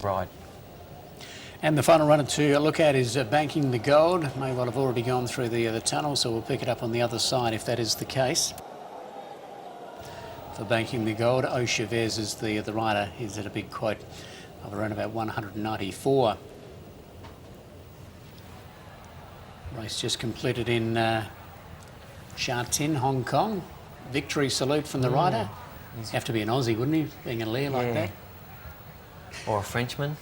Right. And the final runner to look at is Banking the Gold. May well have already gone through the tunnel, so we'll pick it up on the other side if that is the case. For Banking the Gold, Chavez is the rider. He's at a big quote of around about 194. Race just completed in Sha Tin, Hong Kong. Victory salute from the rider. He'd have to be an Aussie, wouldn't he, being a Lear like that? Or a Frenchman.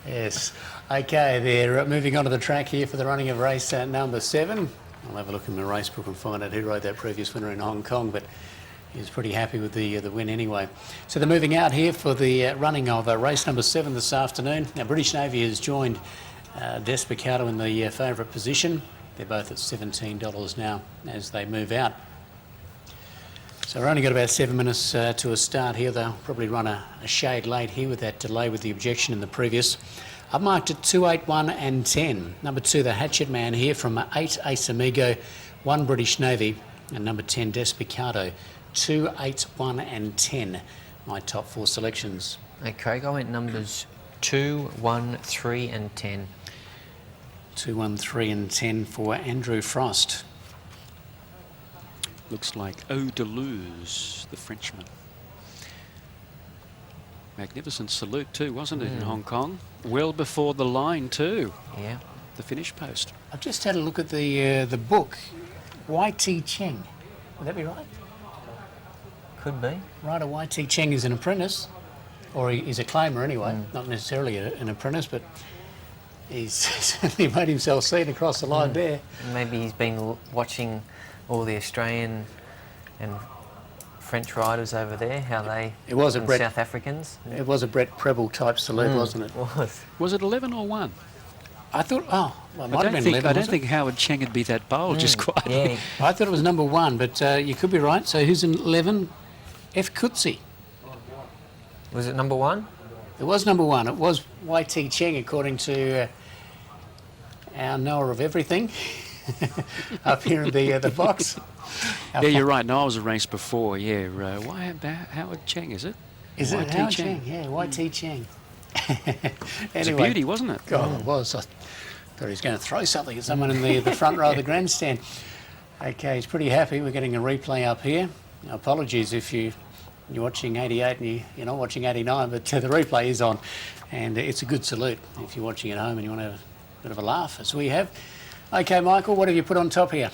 Yes. Okay, they're moving on to the track here for the running of race number 7. I'll have a look in the race book and find out who rode that previous winner in Hong Kong, but he was pretty happy with the win anyway. So they're moving out here for the running of race number 7 this afternoon. Now, British Navy has joined Desbocado in the favourite position. They're both at $17 now as they move out. So we've only got about 7 minutes to a start here. They'll probably run a shade late here with that delay with the objection in the previous. I've marked at 2, 8, 1 and 10. Number 2, the Hatchet Man here from 8, Ace Amigo, 1, British Navy, and number 10, Desbocado. 2, 8, 1 and 10, my top 4 selections. Okay, Craig, I went numbers 2, 1, 3 and 10. 2, 1, 3 and 10 for Andrew Frost. Looks like Eau de Luz, the Frenchman. Magnificent salute too, wasn't it, in Hong Kong? Well before the line too. Yeah. The finish post. I've just had a look at the book. Y.T. Cheng. Would that be right? Could be. Rider Y.T. Cheng is an apprentice, or he's a claimer anyway, not necessarily an apprentice, but he's certainly made himself seen across the line there. Maybe he's been watching all the Australian and French riders over there, how they... It was a South Africans. It was a Brett Preble type salute, wasn't it? Was it 11 or 1? I thought, well, it might have been 11, I don't think Howard Cheng would be that bold, just quietly. Yeah. I thought it was number 1, but you could be right. So who's in 11? F. Coetzee. Was it number 1? It was number 1. It was Y.T. Cheng, according to our knower of everything up here in the box. Yeah, you're right. No, I was a race before. Yeah, why about Howard Cheng? Is it? Is it Y.T. Howard Cheng? Cheng? Yeah, Y.T. Cheng. It's a beauty, wasn't it? God, it was. I thought he was going to throw something at someone in the front row of the grandstand. Okay, he's pretty happy. We're getting a replay up here. Now, apologies if you're watching 88 and you're not watching 89, but the replay is on, and it's a good salute if you're watching at home and you want to have a bit of a laugh, as we have. Okay, Michael, what have you put on top here?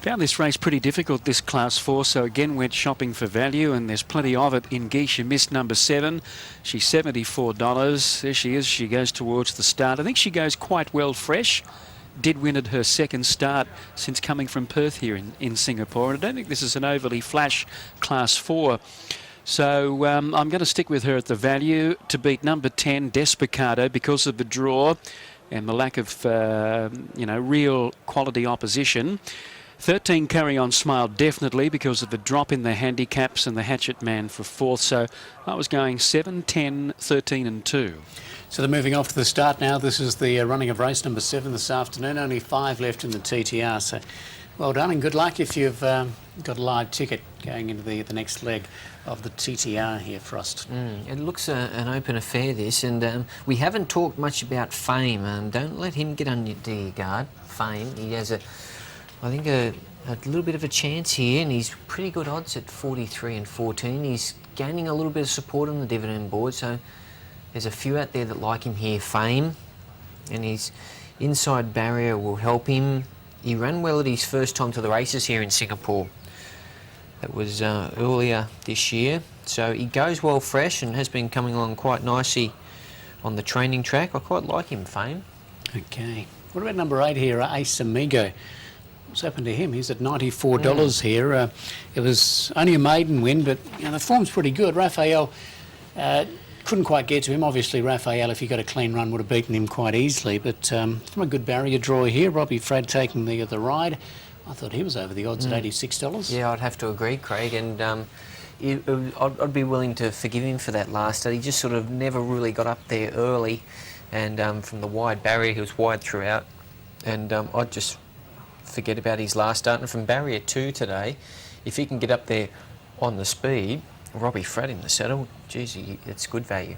Found this race pretty difficult, this Class 4, so again went shopping for value, and there's plenty of it in Geisha Mist number 7. She's $74. There she is. She goes towards the start. I think she goes quite well fresh. Did win at her second start since coming from Perth here in Singapore. And I don't think this is an overly flash Class 4. So I'm going to stick with her at the value to beat number 10, Desbocado, because of the draw and the lack of, real quality opposition. 13, Carry On Smile, definitely, because of the drop in the handicaps and the Hatchet Man for 4th. So I was going 7, 10, 13 and 2. So they're moving off to the start now. This is the running of race number 7 this afternoon. Only 5 left in the TTR. So well done and good luck if you've got a live ticket going into the next leg of the TTR here, Frost. It looks an open affair, this, and we haven't talked much about Fame. Don't let him get under your guard. Fame, he has I think a little bit of a chance here, and he's pretty good odds at 43 and 14. He's gaining a little bit of support on the dividend board, so there's a few out there that like him here. Fame, and his inside barrier will help him. He ran well at his first time to the races here in Singapore. That was earlier this year, so he goes well fresh and has been coming along quite nicely on the training track. I quite like him, Fame. Okay. What about number 8 here, Ace Amigo? What's happened to him? He's at $94 here. It was only a maiden win, but the form's pretty good. Raphael couldn't quite get to him. Obviously, Raphael, if he got a clean run, would have beaten him quite easily. But from a good barrier draw here, Robbie Frad taking the ride. I thought he was over the odds at $86. Yeah, I'd have to agree, Craig. And I'd be willing to forgive him for that last start. He just sort of never really got up there early. And from the wide barrier, he was wide throughout. And I'd just forget about his last start. And from barrier 2 today, if he can get up there on the speed, Robbie Fred in the saddle. Geez, it's good value.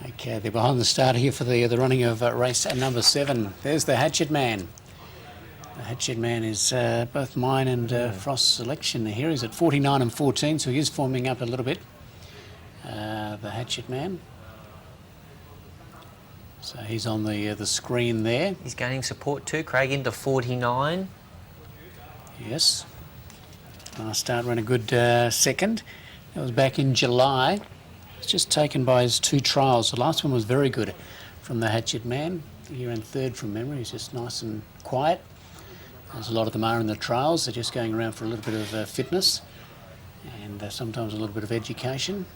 Okay, they're behind the start here for the running of race number 7. There's the Hatchet Man. The Hatchet Man is both mine and Frost's selection here. He's at 49 and 14, so he is forming up a little bit. The Hatchet Man. So he's on the screen there. He's gaining support too, Craig, into 49. Yes. Last start ran a good second. That was back in July. It's just taken by his 2 trials. The last one was very good from the Hatchet Man. He ran 3rd from memory. He's just nice and quiet. As a lot of them are in the trials. They're just going around for a little bit of fitness and sometimes a little bit of education.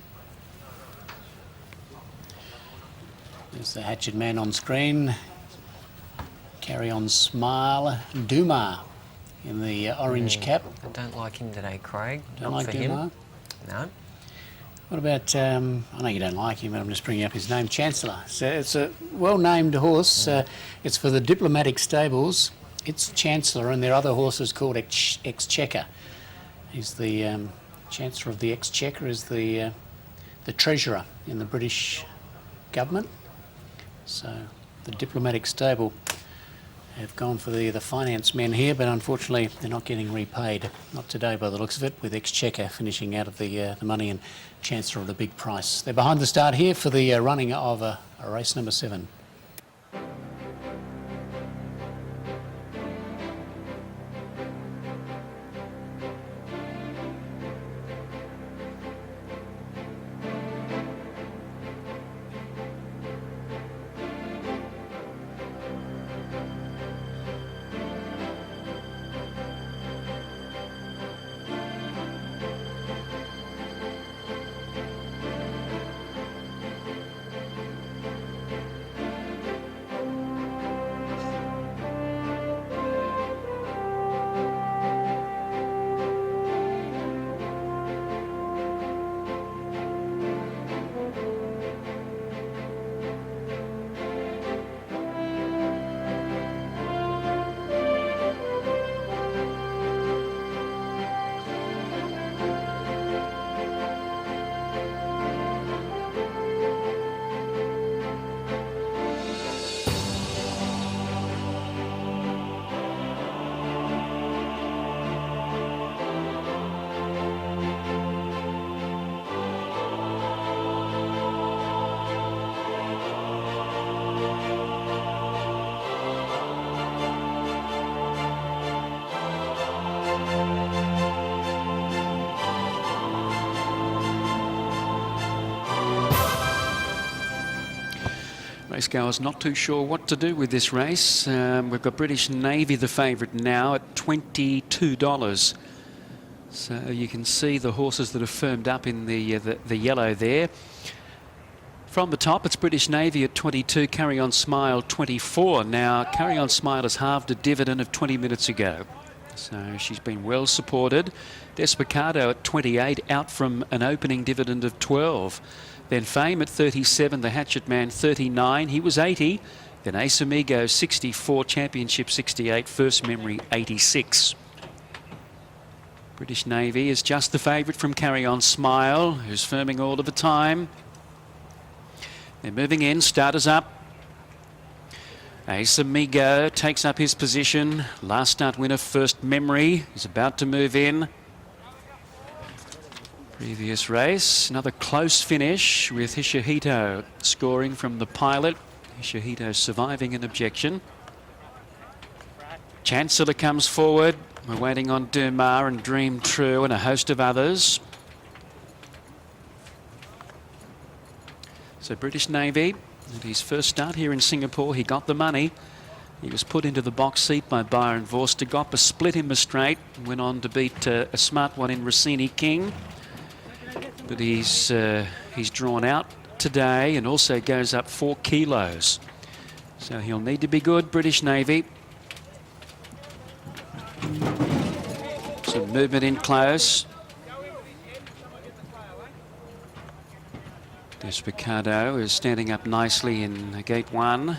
There's the Hatchet Man on screen. Carry on Smile Duma in the orange cap. I don't like him today, Craig. Don't Not like for Duma? him. No. What about, I know you don't like him, but I'm just bringing up his name, Chancellor. So it's a well-named horse. It's for the Diplomatic Stables. It's Chancellor, and there are other horses called Exchequer. He's the Chancellor of the Exchequer, is the Treasurer in the British government. So the Diplomatic Stable have gone for the finance men here, but unfortunately they're not getting repaid. Not today by the looks of it, with Exchequer finishing out of the money and Chancellor of the big price. They're behind the start here for the running of a race number 7. Racegoers not too sure what to do with this race. We've got British Navy the favourite now at $22. So you can see the horses that are firmed up in the yellow there. From the top, it's British Navy at 22, Carry On Smile 24. Now, Carry On Smile has halved a dividend of 20 minutes ago. So she's been well supported. Desbocado at 28, out from an opening dividend of 12. Then Fame at 37, the Hatchet Man 39, he was 80. Then Ace Amigo 64, Championship 68, First Memory 86. British Navy is just the favourite from Carry On Smile, who's firming all of the time. They're moving in, starters up. Ace Amigo takes up his position. Last start winner, First Memory, is about to move in. Previous race, another close finish with Hishihito scoring from the pilot. Hishihito surviving an objection. Chancellor comes forward. We're waiting on Dumar and Dream True and a host of others. So British Navy, at his first start here in Singapore, he got the money. He was put into the box seat by Byron Vorstergop, split him a straight, and went on to beat a smart one in Rossini King. But he's drawn out today and also goes up 4 kilos. So he'll need to be good, British Navy. Some movement in close. Desbocado is standing up nicely in gate 1.